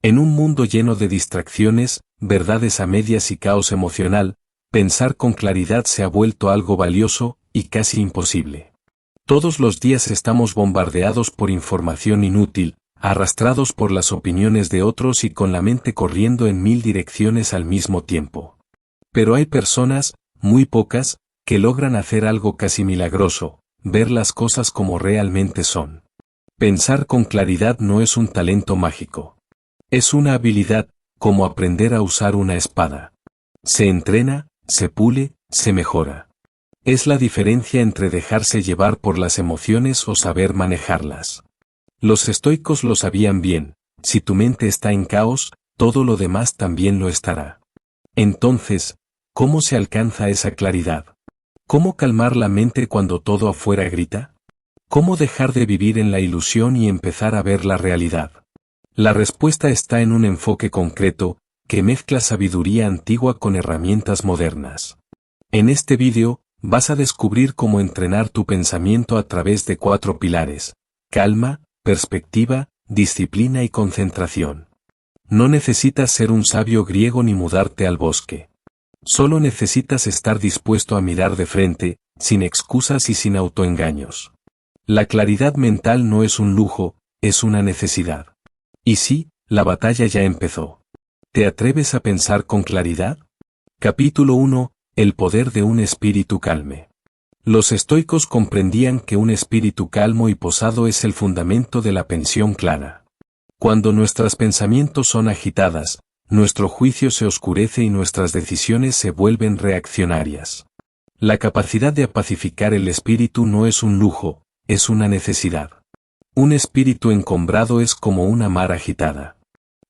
En un mundo lleno de distracciones, verdades a medias y caos emocional, pensar con claridad se ha vuelto algo valioso y casi imposible. Todos los días estamos bombardeados por información inútil, arrastrados por las opiniones de otros y con la mente corriendo en 1000 direcciones al mismo tiempo. Pero hay personas, muy pocas, que logran hacer algo casi milagroso, ver las cosas como realmente son. Pensar con claridad no es un talento mágico. Es una habilidad, como aprender a usar una espada. Se entrena, se pule, se mejora. Es la diferencia entre dejarse llevar por las emociones o saber manejarlas. Los estoicos lo sabían bien: si tu mente está en caos, todo lo demás también lo estará. Entonces, ¿cómo se alcanza esa claridad? ¿Cómo calmar la mente cuando todo afuera grita? ¿Cómo dejar de vivir en la ilusión y empezar a ver la realidad? La respuesta está en un enfoque concreto, que mezcla sabiduría antigua con herramientas modernas. En este vídeo, vas a descubrir cómo entrenar tu pensamiento a través de 4 pilares: calma, perspectiva, disciplina y concentración. No necesitas ser un sabio griego ni mudarte al bosque. Solo necesitas estar dispuesto a mirar de frente, sin excusas y sin autoengaños. La claridad mental no es un lujo, es una necesidad. Y sí, la batalla ya empezó. ¿Te atreves a pensar con claridad? Capítulo 1. El poder de un espíritu calme. Los estoicos comprendían que un espíritu calmo y posado es el fundamento de la pensión clara. Cuando nuestros pensamientos son agitadas, nuestro juicio se oscurece y nuestras decisiones se vuelven reaccionarias. La capacidad de apacificar el espíritu no es un lujo, es una necesidad. Un espíritu encombrado es como una mar agitada.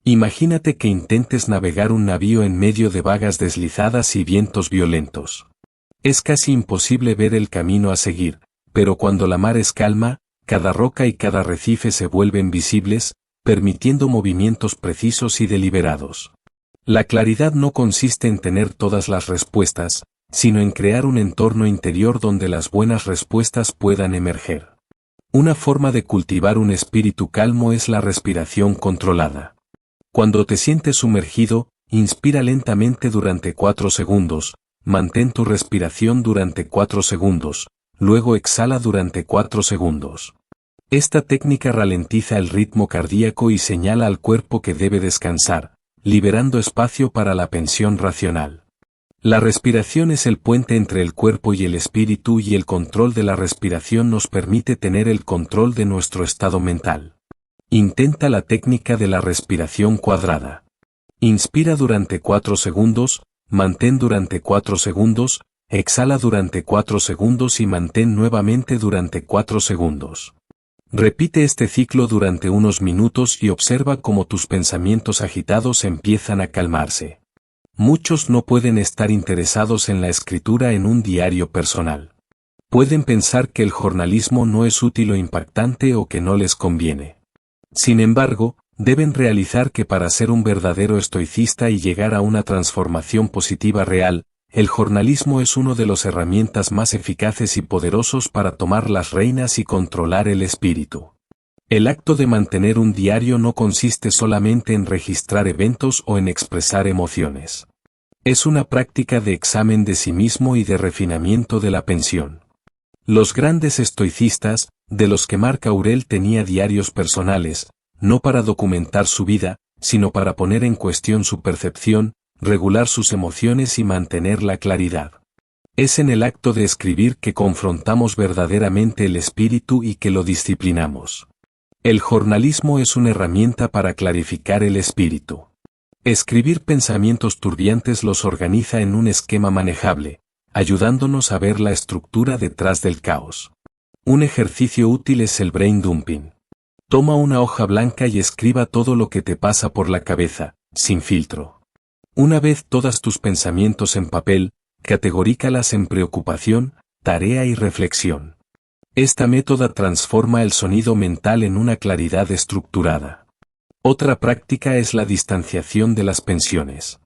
Imagínate que intentes navegar un navío en medio de vagas deslizadas y vientos violentos. Es casi imposible ver el camino a seguir, pero cuando la mar es calma, cada roca y cada arrecife se vuelven visibles, permitiendo movimientos precisos y deliberados. La claridad no consiste en tener todas las respuestas, sino en crear un entorno interior donde las buenas respuestas puedan emerger. Una forma de cultivar un espíritu calmo es la respiración controlada. Cuando te sientes sumergido, inspira lentamente durante 4 segundos, mantén tu respiración durante 4 segundos, luego exhala durante 4 segundos. Esta técnica ralentiza el ritmo cardíaco y señala al cuerpo que debe descansar, liberando espacio para la pensión racional. La respiración es el puente entre el cuerpo y el espíritu, y el control de la respiración nos permite tener el control de nuestro estado mental. Intenta la técnica de la respiración cuadrada. Inspira durante 4 segundos, mantén durante 4 segundos, exhala durante 4 segundos y mantén nuevamente durante 4 segundos. Repite este ciclo durante unos minutos y observa cómo tus pensamientos agitados empiezan a calmarse. Muchos no pueden estar interesados en la escritura en un diario personal. Pueden pensar que el jornalismo no es útil o impactante o que no les conviene. Sin embargo, deben realizar que para ser un verdadero estoicista y llegar a una transformación positiva real, el jornalismo es una de las herramientas más eficaces y poderosos para tomar las reinas y controlar el espíritu. El acto de mantener un diario no consiste solamente en registrar eventos o en expresar emociones. Es una práctica de examen de sí mismo y de refinamiento de la pensión. Los grandes estoicistas, de los que Marc Aurel tenía diarios personales, no para documentar su vida, sino para poner en cuestión su percepción, regular sus emociones y mantener la claridad. Es en el acto de escribir que confrontamos verdaderamente el espíritu y que lo disciplinamos. El jornalismo es una herramienta para clarificar el espíritu. Escribir pensamientos turbiantes los organiza en un esquema manejable, ayudándonos a ver la estructura detrás del caos. Un ejercicio útil es el brain dumping. Toma una hoja blanca y escriba todo lo que te pasa por la cabeza, sin filtro. Una vez todos tus pensamientos en papel, categorícalas en preocupación, tarea y reflexión. Esta método transforma el sonido mental en una claridad estructurada. Otra práctica es la distanciación de las pensiones.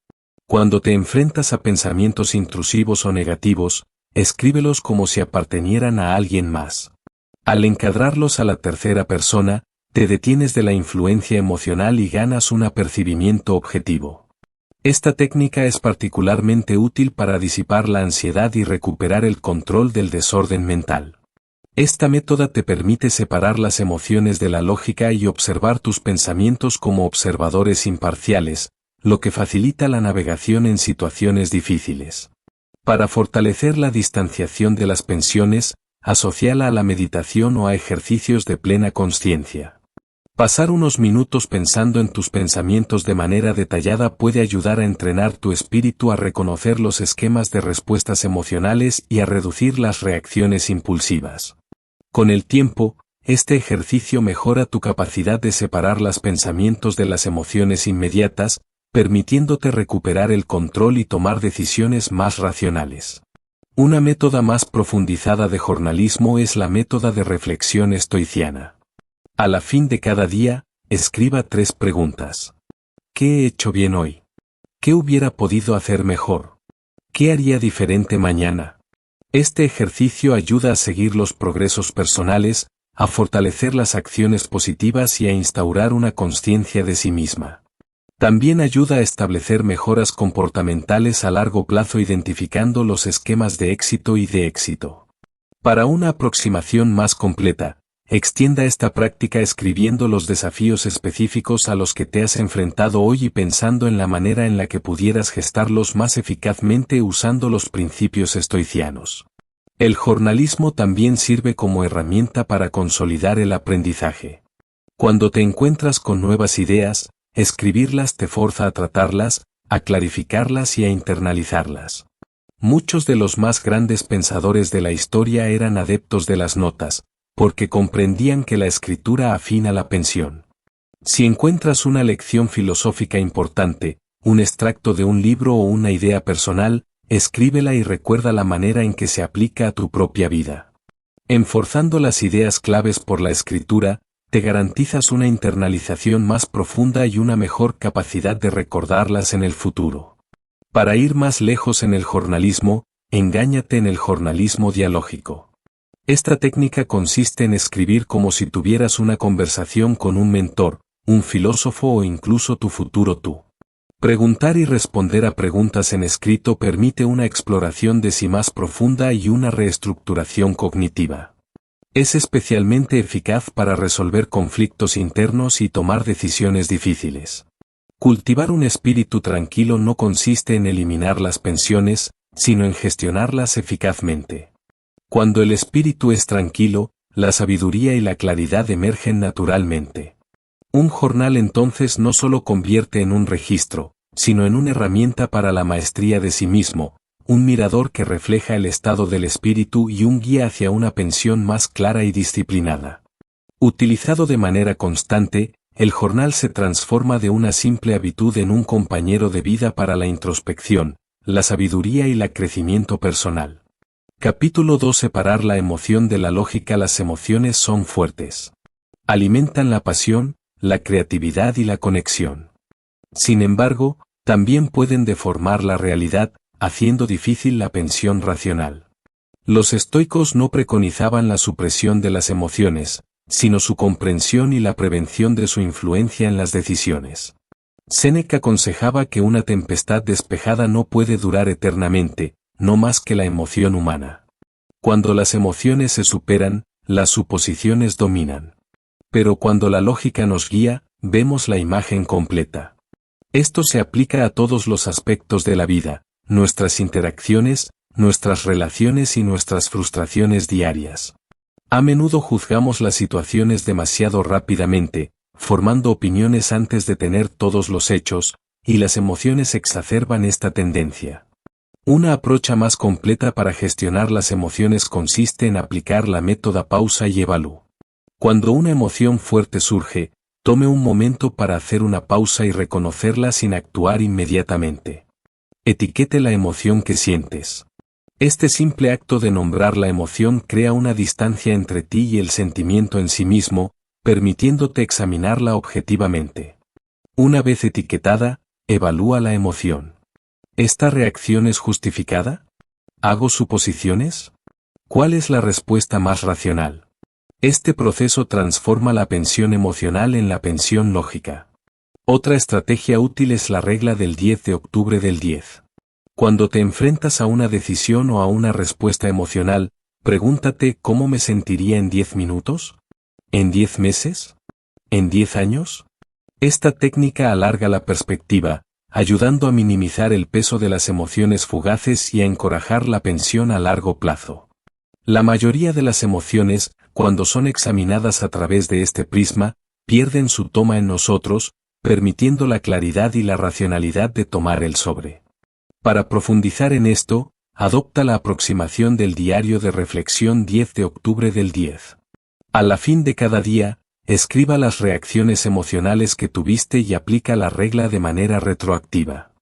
Cuando te enfrentas a pensamientos intrusivos o negativos, escríbelos como si apartenieran a alguien más. Al encadrarlos a la tercera persona, te detienes de la influencia emocional y ganas un apercibimiento objetivo. Esta técnica es particularmente útil para disipar la ansiedad y recuperar el control del desorden mental. Esta método te permite separar las emociones de la lógica y observar tus pensamientos como observadores imparciales, lo que facilita la navegación en situaciones difíciles. Para fortalecer la distanciación de las pensiones, asóciala a la meditación o a ejercicios de plena consciencia. Pasar unos minutos pensando en tus pensamientos de manera detallada puede ayudar a entrenar tu espíritu a reconocer los esquemas de respuestas emocionales y a reducir las reacciones impulsivas. Con el tiempo, este ejercicio mejora tu capacidad de separar los pensamientos de las emociones inmediatas, permitiéndote recuperar el control y tomar decisiones más racionales. Una método más profundizada de jornalismo es la método de reflexión estoiciana. A la fin de cada día, escriba 3 preguntas. ¿Qué he hecho bien hoy? ¿Qué hubiera podido hacer mejor? ¿Qué haría diferente mañana? Este ejercicio ayuda a seguir los progresos personales, a fortalecer las acciones positivas y a instaurar una conciencia de sí misma. También ayuda a establecer mejoras comportamentales a largo plazo identificando los esquemas de éxito y de éxito. Para una aproximación más completa, extienda esta práctica escribiendo los desafíos específicos a los que te has enfrentado hoy y pensando en la manera en la que pudieras gestarlos más eficazmente usando los principios estoicianos. El jornalismo también sirve como herramienta para consolidar el aprendizaje. Cuando te encuentras con nuevas ideas, escribirlas te forza a tratarlas, a clarificarlas y a internalizarlas. Muchos de los más grandes pensadores de la historia eran adeptos de las notas, porque comprendían que la escritura afina la pensión. Si encuentras una lección filosófica importante, un extracto de un libro o una idea personal, escríbela y recuerda la manera en que se aplica a tu propia vida. Enforzando las ideas claves por la escritura, te garantizas una internalización más profunda y una mejor capacidad de recordarlas en el futuro. Para ir más lejos en el jornalismo, engáñate en el jornalismo dialógico. Esta técnica consiste en escribir como si tuvieras una conversación con un mentor, un filósofo o incluso tu futuro tú. Preguntar y responder a preguntas en escrito permite una exploración de sí más profunda y una reestructuración cognitiva. Es especialmente eficaz para resolver conflictos internos y tomar decisiones difíciles. Cultivar un espíritu tranquilo no consiste en eliminar las pensiones, sino en gestionarlas eficazmente. Cuando el espíritu es tranquilo, la sabiduría y la claridad emergen naturalmente. Un jornal entonces no solo convierte en un registro, sino en una herramienta para la maestría de sí mismo, un mirador que refleja el estado del espíritu y un guía hacia una pensión más clara y disciplinada. Utilizado de manera constante, el jornal se transforma de una simple habitud en un compañero de vida para la introspección, la sabiduría y el crecimiento personal. Capítulo 2. Separar la emoción de la lógica. Las emociones son fuertes. Alimentan la pasión, la creatividad y la conexión. Sin embargo, también pueden deformar la realidad, haciendo difícil la pensión racional. Los estoicos no preconizaban la supresión de las emociones, sino su comprensión y la prevención de su influencia en las decisiones. Séneca aconsejaba que una tempestad despejada no puede durar eternamente, no más que la emoción humana. Cuando las emociones se superan, las suposiciones dominan. Pero cuando la lógica nos guía, vemos la imagen completa. Esto se aplica a todos los aspectos de la vida, nuestras interacciones, nuestras relaciones y nuestras frustraciones diarias. A menudo juzgamos las situaciones demasiado rápidamente, formando opiniones antes de tener todos los hechos, y las emociones exacerban esta tendencia. Una aprocha más completa para gestionar las emociones consiste en aplicar la método pausa y evalúa. Cuando una emoción fuerte surge, tome un momento para hacer una pausa y reconocerla sin actuar inmediatamente. Etiquete la emoción que sientes. Este simple acto de nombrar la emoción crea una distancia entre ti y el sentimiento en sí mismo, permitiéndote examinarla objetivamente. Una vez etiquetada, evalúa la emoción. ¿Esta reacción es justificada? ¿Hago suposiciones? ¿Cuál es la respuesta más racional? Este proceso transforma la pensión emocional en la pensión lógica. Otra estrategia útil es la regla del 10 de octubre del 10. Cuando te enfrentas a una decisión o a una respuesta emocional, pregúntate ¿cómo me sentiría en 10 minutos? ¿En 10 meses? ¿En 10 años? Esta técnica alarga la perspectiva, ayudando a minimizar el peso de las emociones fugaces y a encorajar la pensión a largo plazo. La mayoría de las emociones, cuando son examinadas a través de este prisma, pierden su toma en nosotros, permitiendo la claridad y la racionalidad de tomar el sobre. Para profundizar en esto, adopta la aproximación del diario de reflexión 10 de octubre del 10. A la fin de cada día, escriba las reacciones emocionales que tuviste y aplica la regla de manera retroactiva.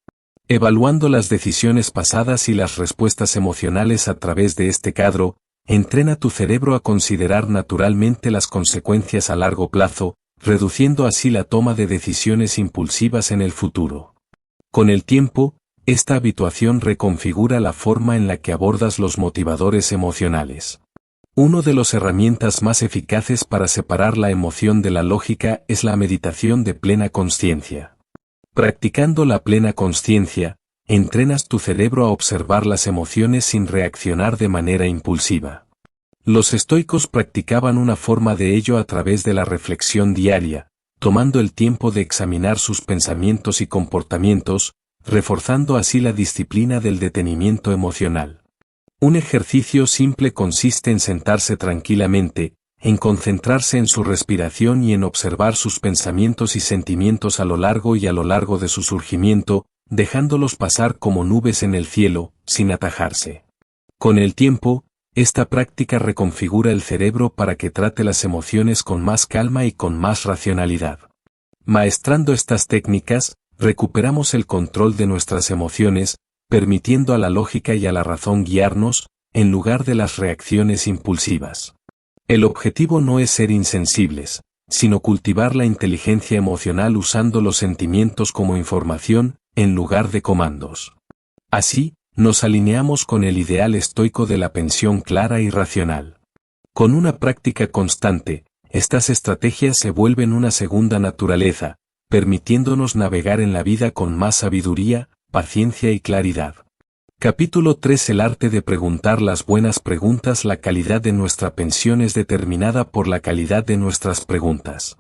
Evaluando las decisiones pasadas y las respuestas emocionales a través de este cadro, entrena tu cerebro a considerar naturalmente las consecuencias a largo plazo, reduciendo así la toma de decisiones impulsivas en el futuro. Con el tiempo, esta habituación reconfigura la forma en la que abordas los motivadores emocionales. Una de las herramientas más eficaces para separar la emoción de la lógica es la meditación de plena consciencia. Practicando la plena consciencia, entrenas tu cerebro a observar las emociones sin reaccionar de manera impulsiva. Los estoicos practicaban una forma de ello a través de la reflexión diaria, tomando el tiempo de examinar sus pensamientos y comportamientos, reforzando así la disciplina del detenimiento emocional. Un ejercicio simple consiste en sentarse tranquilamente, en concentrarse en su respiración y en observar sus pensamientos y sentimientos a lo largo de su surgimiento, dejándolos pasar como nubes en el cielo, sin atajarse. Con el tiempo, esta práctica reconfigura el cerebro para que trate las emociones con más calma y con más racionalidad. Maestrando estas técnicas, recuperamos el control de nuestras emociones, permitiendo a la lógica y a la razón guiarnos, en lugar de las reacciones impulsivas. El objetivo no es ser insensibles, sino cultivar la inteligencia emocional usando los sentimientos como información, en lugar de comandos. Así, nos alineamos con el ideal estoico de la pensión clara y racional. Con una práctica constante, estas estrategias se vuelven una segunda naturaleza, permitiéndonos navegar en la vida con más sabiduría, paciencia y claridad. Capítulo 3. El arte de preguntar las buenas preguntas. La calidad de nuestra pensión es determinada por la calidad de nuestras preguntas.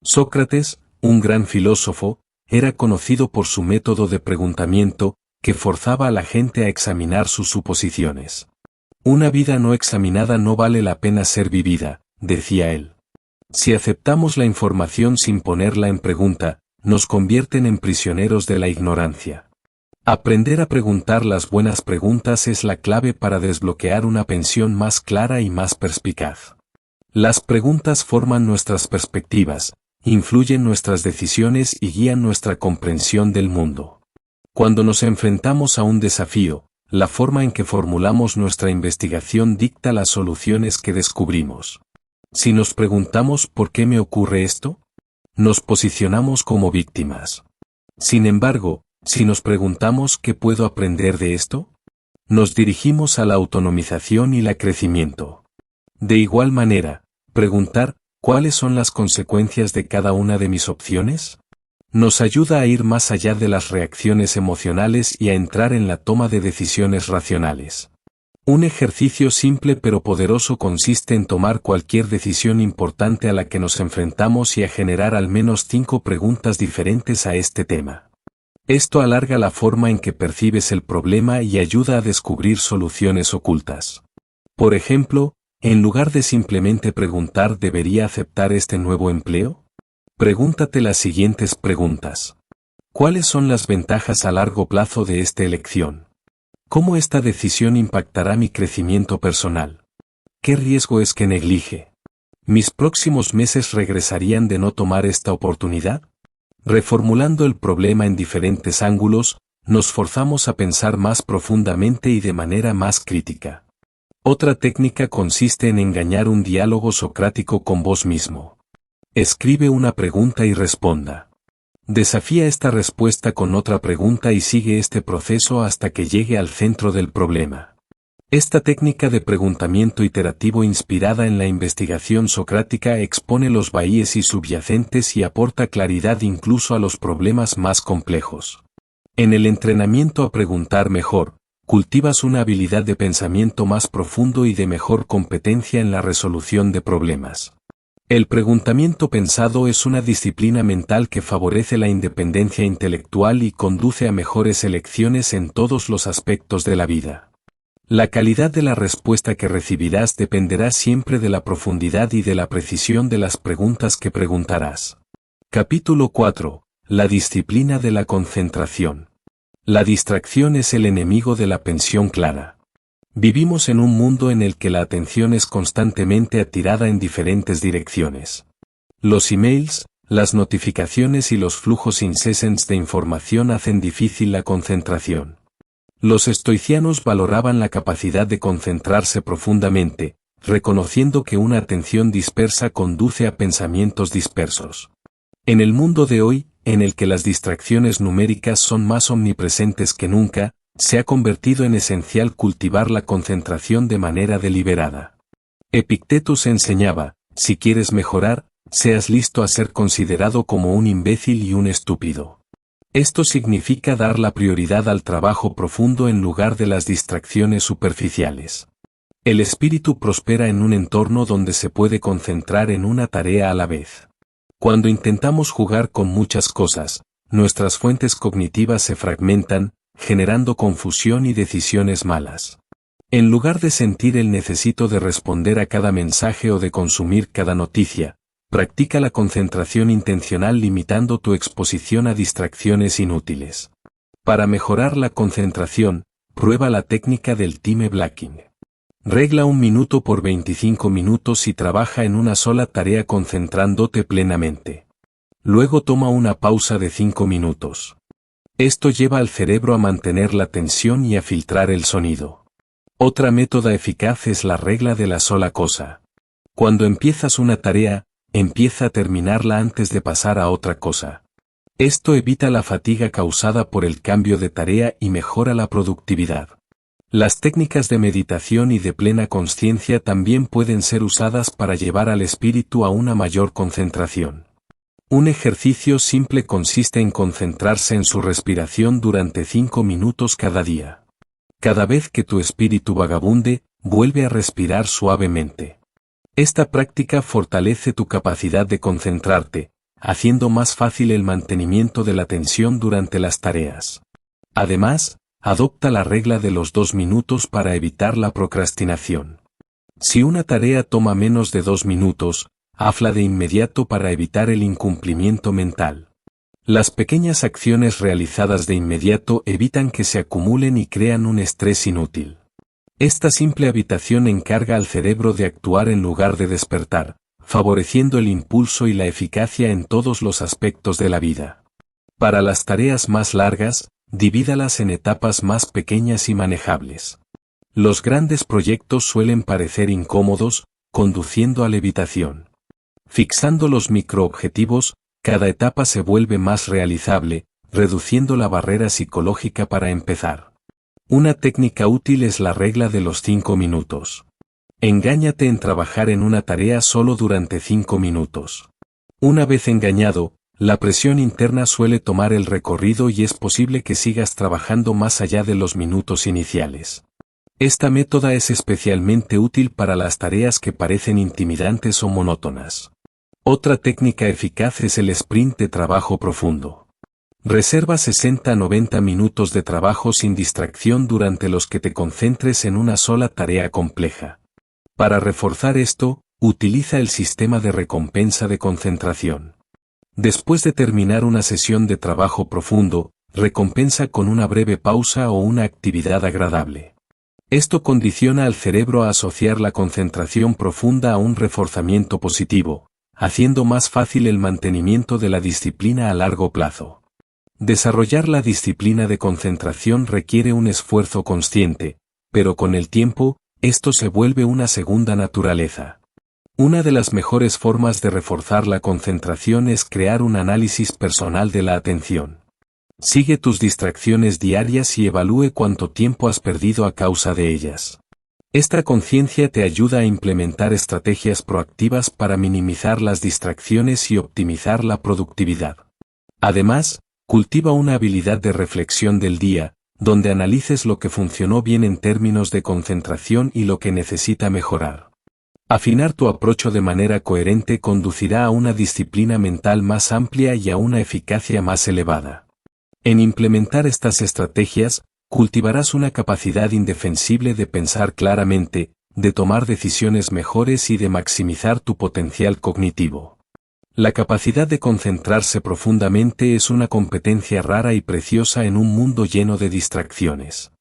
Sócrates, un gran filósofo, era conocido por su método de preguntamiento, que forzaba a la gente a examinar sus suposiciones. Una vida no examinada no vale la pena ser vivida, decía él. Si aceptamos la información sin ponerla en pregunta, nos convierten en prisioneros de la ignorancia. Aprender a preguntar las buenas preguntas es la clave para desbloquear una pensión más clara y más perspicaz. Las preguntas forman nuestras perspectivas, influyen nuestras decisiones y guían nuestra comprensión del mundo. Cuando nos enfrentamos a un desafío, la forma en que formulamos nuestra investigación dicta las soluciones que descubrimos. Si nos preguntamos ¿por qué me ocurre esto?, nos posicionamos como víctimas. Sin embargo, si nos preguntamos ¿qué puedo aprender de esto?, nos dirigimos a la autonomización y el crecimiento. De igual manera, preguntar ¿cuáles son las consecuencias de cada una de mis opciones?, nos ayuda a ir más allá de las reacciones emocionales y a entrar en la toma de decisiones racionales. Un ejercicio simple pero poderoso consiste en tomar cualquier decisión importante a la que nos enfrentamos y a generar al menos 5 preguntas diferentes a este tema. Esto alarga la forma en que percibes el problema y ayuda a descubrir soluciones ocultas. Por ejemplo, en lugar de simplemente preguntar ¿debería aceptar este nuevo empleo?, pregúntate las siguientes preguntas. ¿Cuáles son las ventajas a largo plazo de esta elección? ¿Cómo esta decisión impactará mi crecimiento personal? ¿Qué riesgo es que neglige? ¿Mis próximos meses regresarían de no tomar esta oportunidad? Reformulando el problema en diferentes ángulos, nos forzamos a pensar más profundamente y de manera más crítica. Otra técnica consiste en engañar un diálogo socrático con vos mismo. Escribe una pregunta y responda. Desafía esta respuesta con otra pregunta y sigue este proceso hasta que llegue al centro del problema. Esta técnica de preguntamiento iterativo inspirada en la investigación socrática expone los vacíos y subyacentes y aporta claridad incluso a los problemas más complejos. En el entrenamiento a preguntar mejor, cultivas una habilidad de pensamiento más profundo y de mejor competencia en la resolución de problemas. El preguntamiento pensado es una disciplina mental que favorece la independencia intelectual y conduce a mejores elecciones en todos los aspectos de la vida. La calidad de la respuesta que recibirás dependerá siempre de la profundidad y de la precisión de las preguntas que preguntarás. Capítulo 4. La disciplina de la concentración. La distracción es el enemigo de la atención clara. Vivimos en un mundo en el que la atención es constantemente atirada en diferentes direcciones. Los emails, las notificaciones y los flujos incesantes de información hacen difícil la concentración. Los estoicianos valoraban la capacidad de concentrarse profundamente, reconociendo que una atención dispersa conduce a pensamientos dispersos. En el mundo de hoy, en el que las distracciones numéricas son más omnipresentes que nunca, se ha convertido en esencial cultivar la concentración de manera deliberada. Epictetus enseñaba, si quieres mejorar, seas listo a ser considerado como un imbécil y un estúpido. Esto significa dar la prioridad al trabajo profundo en lugar de las distracciones superficiales. El espíritu prospera en un entorno donde se puede concentrar en una tarea a la vez. Cuando intentamos jugar con muchas cosas, nuestras fuentes cognitivas se fragmentan, generando confusión y decisiones malas. En lugar de sentir el necesito de responder a cada mensaje o de consumir cada noticia, practica la concentración intencional limitando tu exposición a distracciones inútiles. Para mejorar la concentración, prueba la técnica del time blocking. Regla 1 minuto por 25 minutos y trabaja en una sola tarea concentrándote plenamente. Luego toma una pausa de 5 minutos. Esto lleva al cerebro a mantener la tensión y a filtrar el sonido. Otra método eficaz es la regla de la sola cosa. Cuando empiezas una tarea, empieza a terminarla antes de pasar a otra cosa. Esto evita la fatiga causada por el cambio de tarea y mejora la productividad. Las técnicas de meditación y de plena consciencia también pueden ser usadas para llevar al espíritu a una mayor concentración. Un ejercicio simple consiste en concentrarse en su respiración durante 5 minutos cada día. Cada vez que tu espíritu vagabunde, vuelve a respirar suavemente. Esta práctica fortalece tu capacidad de concentrarte, haciendo más fácil el mantenimiento de la atención durante las tareas. Además, adopta la regla de los 2 minutos para evitar la procrastinación. Si una tarea toma menos de 2 minutos, hazla de inmediato para evitar el incumplimiento mental. Las pequeñas acciones realizadas de inmediato evitan que se acumulen y crean un estrés inútil. Esta simple habitación encarga al cerebro de actuar en lugar de despertar, favoreciendo el impulso y la eficacia en todos los aspectos de la vida. Para las tareas más largas, divídalas en etapas más pequeñas y manejables. Los grandes proyectos suelen parecer incómodos, conduciendo a la evitación. Fixando los microobjetivos, cada etapa se vuelve más realizable, reduciendo la barrera psicológica para empezar. Una técnica útil es la regla de los 5 minutos. Engáñate en trabajar en una tarea solo durante 5 minutos. Una vez engañado, la presión interna suele tomar el recorrido y es posible que sigas trabajando más allá de los minutos iniciales. Esta método es especialmente útil para las tareas que parecen intimidantes o monótonas. Otra técnica eficaz es el sprint de trabajo profundo. Reserva 60 a 90 minutos de trabajo sin distracción durante los que te concentres en una sola tarea compleja. Para reforzar esto, utiliza el sistema de recompensa de concentración. Después de terminar una sesión de trabajo profundo, recompensa con una breve pausa o una actividad agradable. Esto condiciona al cerebro a asociar la concentración profunda a un reforzamiento positivo, haciendo más fácil el mantenimiento de la disciplina a largo plazo. Desarrollar la disciplina de concentración requiere un esfuerzo consciente, pero con el tiempo, esto se vuelve una segunda naturaleza. Una de las mejores formas de reforzar la concentración es crear un análisis personal de la atención. Sigue tus distracciones diarias y evalúe cuánto tiempo has perdido a causa de ellas. Esta conciencia te ayuda a implementar estrategias proactivas para minimizar las distracciones y optimizar la productividad. Además, cultiva una habilidad de reflexión del día, donde analices lo que funcionó bien en términos de concentración y lo que necesita mejorar. Afinar tu approach de manera coherente conducirá a una disciplina mental más amplia y a una eficacia más elevada. En implementar estas estrategias, cultivarás una capacidad indefensible de pensar claramente, de tomar decisiones mejores y de maximizar tu potencial cognitivo. La capacidad de concentrarse profundamente es una competencia rara y preciosa en un mundo lleno de distracciones.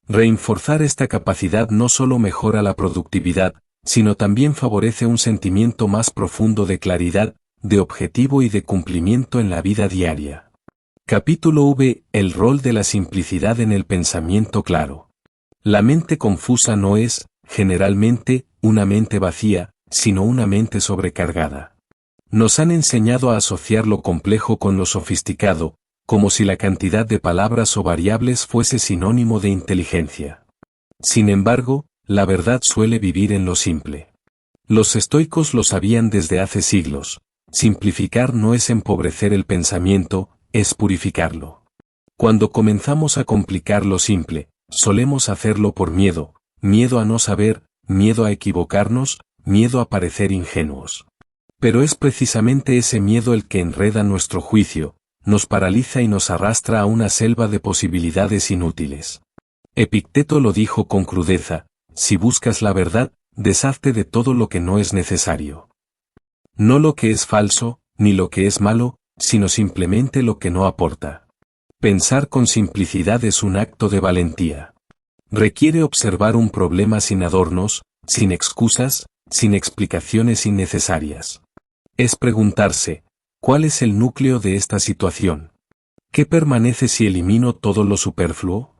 Reforzar esta capacidad no solo mejora la productividad, sino también favorece un sentimiento más profundo de claridad, de objetivo y de cumplimiento en la vida diaria. Capítulo V. El rol de la simplicidad en el pensamiento claro. La mente confusa no es, generalmente, una mente vacía, sino una mente sobrecargada. Nos han enseñado a asociar lo complejo con lo sofisticado, como si la cantidad de palabras o variables fuese sinónimo de inteligencia. Sin embargo, la verdad suele vivir en lo simple. Los estoicos lo sabían desde hace siglos. Simplificar no es empobrecer el pensamiento, es purificarlo. Cuando comenzamos a complicar lo simple, solemos hacerlo por miedo, miedo a no saber, miedo a equivocarnos, miedo a parecer ingenuos. Pero es precisamente ese miedo el que enreda nuestro juicio, nos paraliza y nos arrastra a una selva de posibilidades inútiles. Epicteto lo dijo con crudeza: si buscas la verdad, deshazte de todo lo que no es necesario. No lo que es falso, ni lo que es malo, sino simplemente lo que no aporta. Pensar con simplicidad es un acto de valentía. Requiere observar un problema sin adornos, sin excusas, sin explicaciones innecesarias. Es preguntarse, ¿cuál es el núcleo de esta situación? ¿Qué permanece si elimino todo lo superfluo?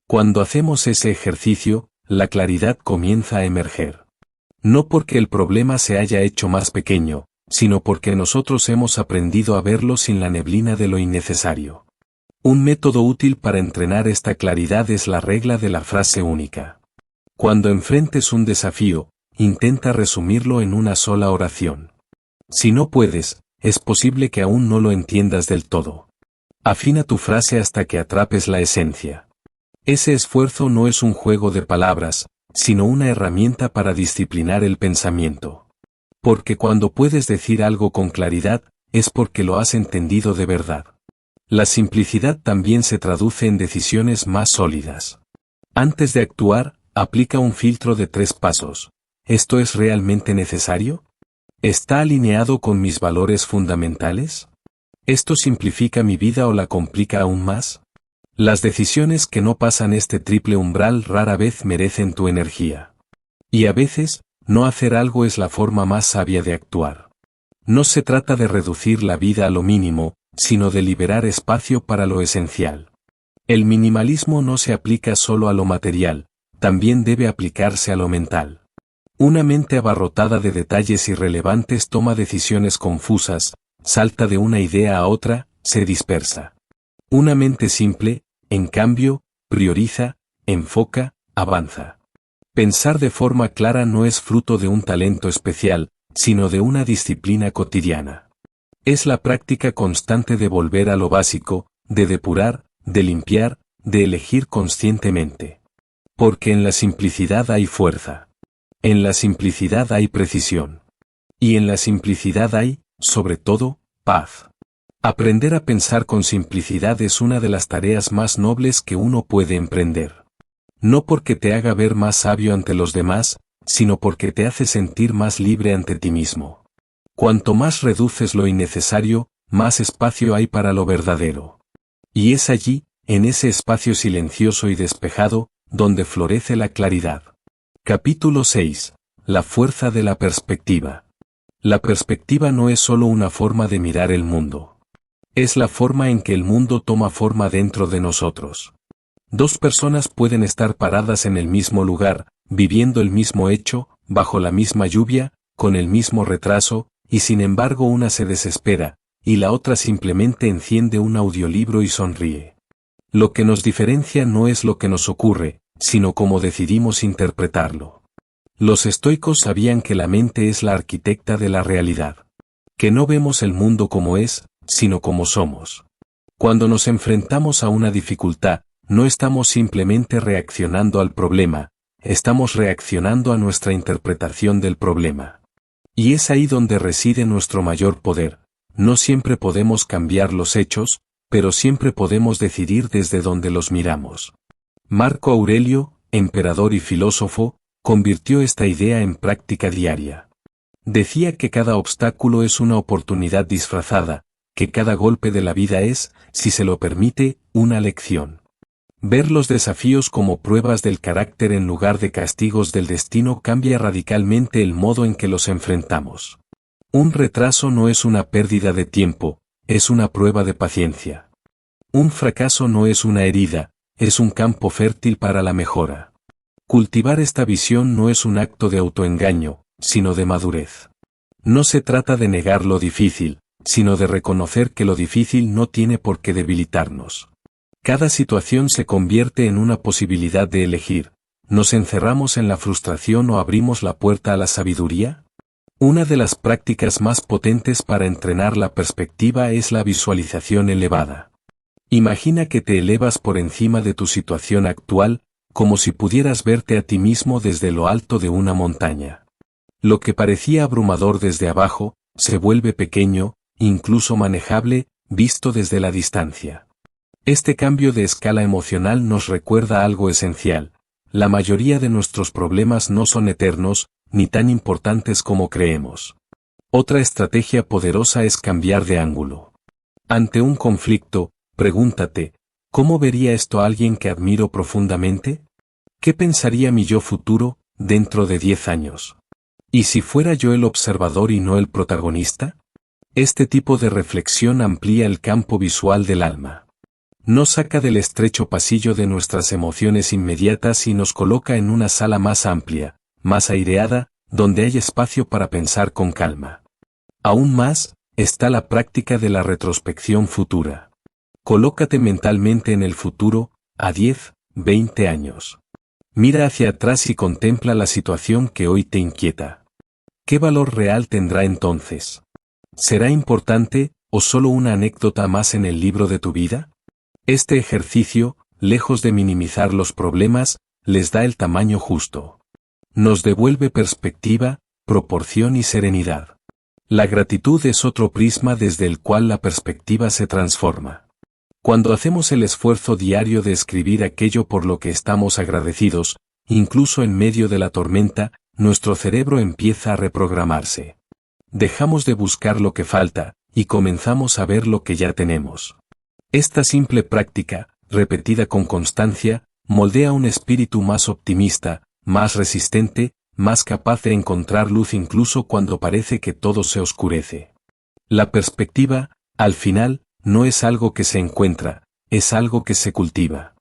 Cuando hacemos ese ejercicio, la claridad comienza a emerger. No porque el problema se haya hecho más pequeño, sino porque nosotros hemos aprendido a verlo sin la neblina de lo innecesario. Un método útil para entrenar esta claridad es la regla de la frase única. Cuando enfrentes un desafío, intenta resumirlo en una sola oración. Si no puedes, es posible que aún no lo entiendas del todo. Afina tu frase hasta que atrapes la esencia. Ese esfuerzo no es un juego de palabras, sino una herramienta para disciplinar el pensamiento. Porque cuando puedes decir algo con claridad, es porque lo has entendido de verdad. La simplicidad también se traduce en decisiones más sólidas. Antes de actuar, aplica un filtro de 3 pasos. ¿Esto es realmente necesario? ¿Está alineado con mis valores fundamentales? ¿Esto simplifica mi vida o la complica aún más? Las decisiones que no pasan este triple umbral rara vez merecen tu energía. Y a veces, no hacer algo es la forma más sabia de actuar. No se trata de reducir la vida a lo mínimo, sino de liberar espacio para lo esencial. El minimalismo no se aplica solo a lo material, también debe aplicarse a lo mental. Una mente abarrotada de detalles irrelevantes toma decisiones confusas, salta de una idea a otra, se dispersa. Una mente simple, en cambio, prioriza, enfoca, avanza. Pensar de forma clara no es fruto de un talento especial, sino de una disciplina cotidiana. Es la práctica constante de volver a lo básico, de depurar, de limpiar, de elegir conscientemente. Porque en la simplicidad hay fuerza. En la simplicidad hay precisión. Y en la simplicidad hay, sobre todo, paz. Aprender a pensar con simplicidad es una de las tareas más nobles que uno puede emprender. No porque te haga ver más sabio ante los demás, sino porque te hace sentir más libre ante ti mismo. Cuanto más reduces lo innecesario, más espacio hay para lo verdadero. Y es allí, en ese espacio silencioso y despejado, donde florece la claridad. Capítulo 6. La fuerza de la perspectiva. La perspectiva no es solo una forma de mirar el mundo. Es la forma en que el mundo toma forma dentro de nosotros. 2 personas pueden estar paradas en el mismo lugar, viviendo el mismo hecho, bajo la misma lluvia, con el mismo retraso, y sin embargo una se desespera, y la otra simplemente enciende un audiolibro y sonríe. Lo que nos diferencia no es lo que nos ocurre, sino cómo decidimos interpretarlo. Los estoicos sabían que la mente es la arquitecta de la realidad. Que no vemos el mundo como es, sino como somos. Cuando nos enfrentamos a una dificultad, no estamos simplemente reaccionando al problema, estamos reaccionando a nuestra interpretación del problema. Y es ahí donde reside nuestro mayor poder. No siempre podemos cambiar los hechos, pero siempre podemos decidir desde donde los miramos. Marco Aurelio, emperador y filósofo, convirtió esta idea en práctica diaria. Decía que cada obstáculo es una oportunidad disfrazada, que cada golpe de la vida es, si se lo permite, una lección. Ver los desafíos como pruebas del carácter en lugar de castigos del destino cambia radicalmente el modo en que los enfrentamos. Un retraso no es una pérdida de tiempo, es una prueba de paciencia. Un fracaso no es una herida, es un campo fértil para la mejora. Cultivar esta visión no es un acto de autoengaño, sino de madurez. No se trata de negar lo difícil, sino de reconocer que lo difícil no tiene por qué debilitarnos. Cada situación se convierte en una posibilidad de elegir. ¿Nos encerramos en la frustración o abrimos la puerta a la sabiduría? Una de las prácticas más potentes para entrenar la perspectiva es la visualización elevada. Imagina que te elevas por encima de tu situación actual, como si pudieras verte a ti mismo desde lo alto de una montaña. Lo que parecía abrumador desde abajo, se vuelve pequeño, incluso manejable, visto desde la distancia. Este cambio de escala emocional nos recuerda algo esencial. La mayoría de nuestros problemas no son eternos, ni tan importantes como creemos. Otra estrategia poderosa es cambiar de ángulo. Ante un conflicto, pregúntate, ¿cómo vería esto a alguien que admiro profundamente? ¿Qué pensaría mi yo futuro, dentro de 10 años? ¿Y si fuera yo el observador y no el protagonista? Este tipo de reflexión amplía el campo visual del alma. Nos saca del estrecho pasillo de nuestras emociones inmediatas y nos coloca en una sala más amplia, más aireada, donde hay espacio para pensar con calma. Aún más, está la práctica de la retrospección futura. Colócate mentalmente en el futuro, a 10, 20 años. Mira hacia atrás y contempla la situación que hoy te inquieta. ¿Qué valor real tendrá entonces? ¿Será importante, o solo una anécdota más en el libro de tu vida? Este ejercicio, lejos de minimizar los problemas, les da el tamaño justo. Nos devuelve perspectiva, proporción y serenidad. La gratitud es otro prisma desde el cual la perspectiva se transforma. Cuando hacemos el esfuerzo diario de escribir aquello por lo que estamos agradecidos, incluso en medio de la tormenta, nuestro cerebro empieza a reprogramarse. Dejamos de buscar lo que falta, y comenzamos a ver lo que ya tenemos. Esta simple práctica, repetida con constancia, moldea un espíritu más optimista, más resistente, más capaz de encontrar luz incluso cuando parece que todo se oscurece. La perspectiva, al final, no es algo que se encuentra, es algo que se cultiva.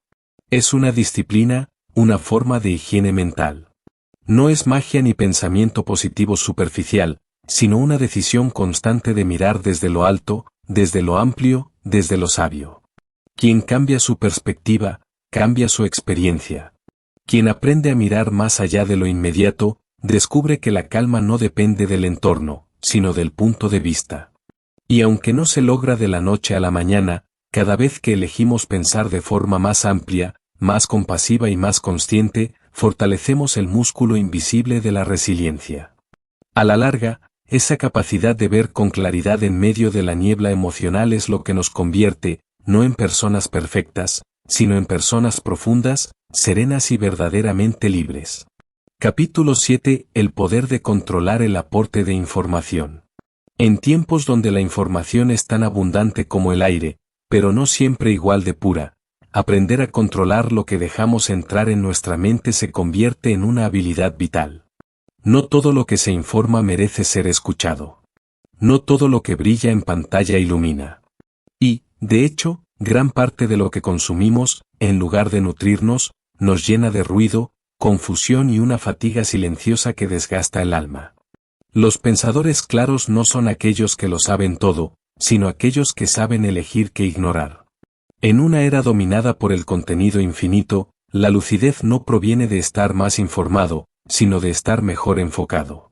Es una disciplina, una forma de higiene mental. No es magia ni pensamiento positivo superficial, sino una decisión constante de mirar desde lo alto, desde lo amplio, desde lo sabio. Quien cambia su perspectiva, cambia su experiencia. Quien aprende a mirar más allá de lo inmediato, descubre que la calma no depende del entorno, sino del punto de vista. Y aunque no se logra de la noche a la mañana, cada vez que elegimos pensar de forma más amplia, más compasiva y más consciente, fortalecemos el músculo invisible de la resiliencia. A la larga, esa capacidad de ver con claridad en medio de la niebla emocional es lo que nos convierte, no en personas perfectas, sino en personas profundas, serenas y verdaderamente libres. Capítulo 7. El poder de controlar el aporte de información. En tiempos donde la información es tan abundante como el aire, pero no siempre igual de pura, aprender a controlar lo que dejamos entrar en nuestra mente se convierte en una habilidad vital. No todo lo que se informa merece ser escuchado. No todo lo que brilla en pantalla ilumina. Y, de hecho, gran parte de lo que consumimos, en lugar de nutrirnos, nos llena de ruido, confusión y una fatiga silenciosa que desgasta el alma. Los pensadores claros no son aquellos que lo saben todo, sino aquellos que saben elegir qué ignorar. En una era dominada por el contenido infinito, la lucidez no proviene de estar más informado, sino de estar mejor enfocado.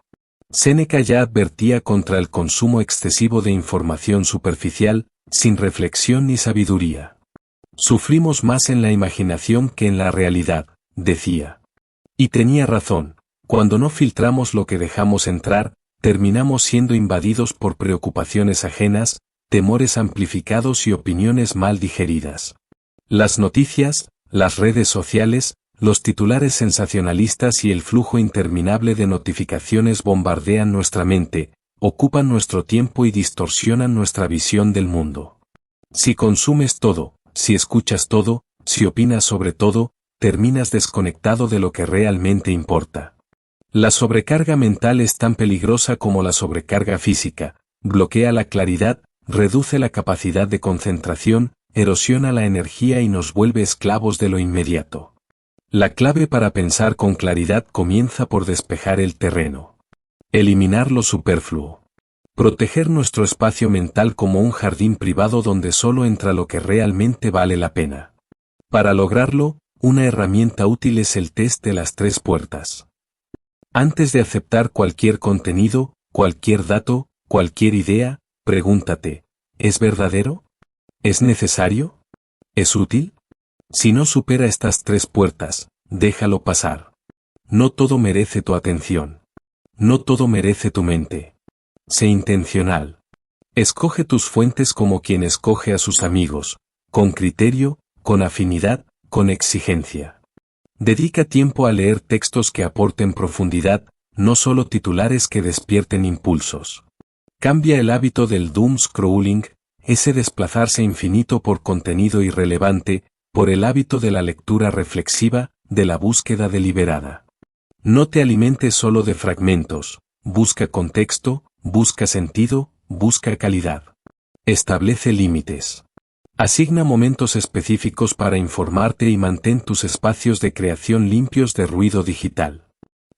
Séneca ya advertía contra el consumo excesivo de información superficial, sin reflexión ni sabiduría. Sufrimos más en la imaginación que en la realidad, decía. Y tenía razón, cuando no filtramos lo que dejamos entrar, terminamos siendo invadidos por preocupaciones ajenas, temores amplificados y opiniones mal digeridas. Las noticias, las redes sociales, los titulares sensacionalistas y el flujo interminable de notificaciones bombardean nuestra mente, ocupan nuestro tiempo y distorsionan nuestra visión del mundo. Si consumes todo, si escuchas todo, si opinas sobre todo, terminas desconectado de lo que realmente importa. La sobrecarga mental es tan peligrosa como la sobrecarga física, bloquea la claridad, reduce la capacidad de concentración, erosiona la energía y nos vuelve esclavos de lo inmediato. La clave para pensar con claridad comienza por despejar el terreno. Eliminar lo superfluo. Proteger nuestro espacio mental como un jardín privado donde solo entra lo que realmente vale la pena. Para lograrlo, una herramienta útil es el test de las 3 puertas. Antes de aceptar cualquier contenido, cualquier dato, cualquier idea, pregúntate, ¿es verdadero? ¿Es necesario? ¿Es útil? Si no supera estas 3 puertas, déjalo pasar. No todo merece tu atención. No todo merece tu mente. Sé intencional. Escoge tus fuentes como quien escoge a sus amigos, con criterio, con afinidad, con exigencia. Dedica tiempo a leer textos que aporten profundidad, no solo titulares que despierten impulsos. Cambia el hábito del doom scrolling, ese desplazarse infinito por contenido irrelevante, por el hábito de la lectura reflexiva, de la búsqueda deliberada. No te alimentes solo de fragmentos, busca contexto, busca sentido, busca calidad. Establece límites. Asigna momentos específicos para informarte y mantén tus espacios de creación limpios de ruido digital.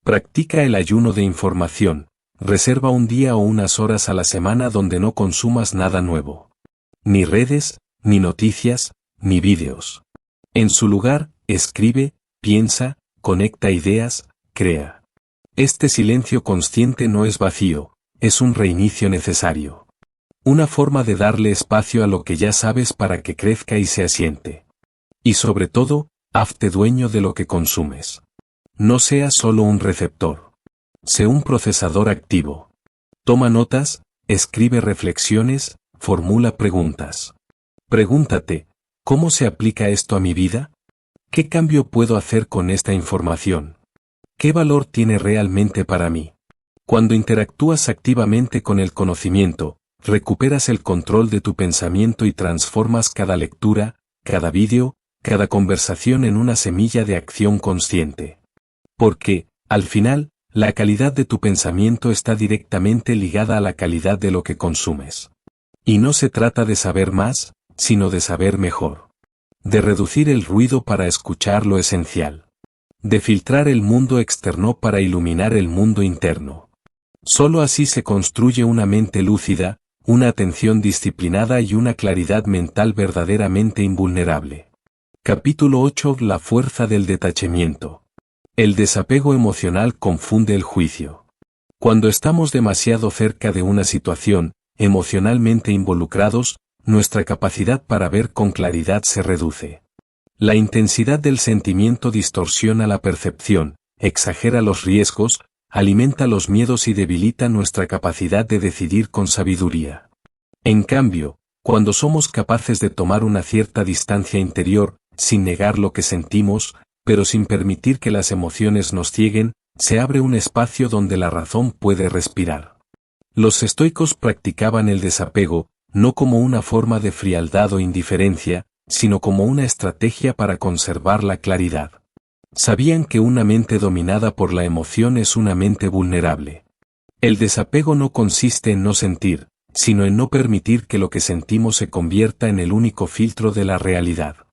Practica el ayuno de información, reserva un día o unas horas a la semana donde no consumas nada nuevo. Ni redes, ni noticias, ni vídeos. En su lugar, escribe, piensa, conecta ideas, crea. Este silencio consciente no es vacío, es un reinicio necesario. Una forma de darle espacio a lo que ya sabes para que crezca y se asiente. Y sobre todo, hazte dueño de lo que consumes. No seas solo un receptor. Sé un procesador activo. Toma notas, escribe reflexiones, formula preguntas. Pregúntate, ¿cómo se aplica esto a mi vida? ¿Qué cambio puedo hacer con esta información? ¿Qué valor tiene realmente para mí? Cuando interactúas activamente con el conocimiento, recuperas el control de tu pensamiento y transformas cada lectura, cada vídeo, cada conversación en una semilla de acción consciente. Porque, al final, la calidad de tu pensamiento está directamente ligada a la calidad de lo que consumes. Y no se trata de saber más, sino de saber mejor. De reducir el ruido para escuchar lo esencial. De filtrar el mundo externo para iluminar el mundo interno. Solo así se construye una mente lúcida, una atención disciplinada y una claridad mental verdaderamente invulnerable. Capítulo 8. La fuerza del detachamiento. El desapego emocional confunde el juicio. Cuando estamos demasiado cerca de una situación, emocionalmente involucrados, nuestra capacidad para ver con claridad se reduce. La intensidad del sentimiento distorsiona la percepción, exagera los riesgos, alimenta los miedos y debilita nuestra capacidad de decidir con sabiduría. En cambio, cuando somos capaces de tomar una cierta distancia interior, sin negar lo que sentimos, pero sin permitir que las emociones nos cieguen, se abre un espacio donde la razón puede respirar. Los estoicos practicaban el desapego, no como una forma de frialdad o indiferencia, sino como una estrategia para conservar la claridad. Sabían que una mente dominada por la emoción es una mente vulnerable. El desapego no consiste en no sentir, sino en no permitir que lo que sentimos se convierta en el único filtro de la realidad.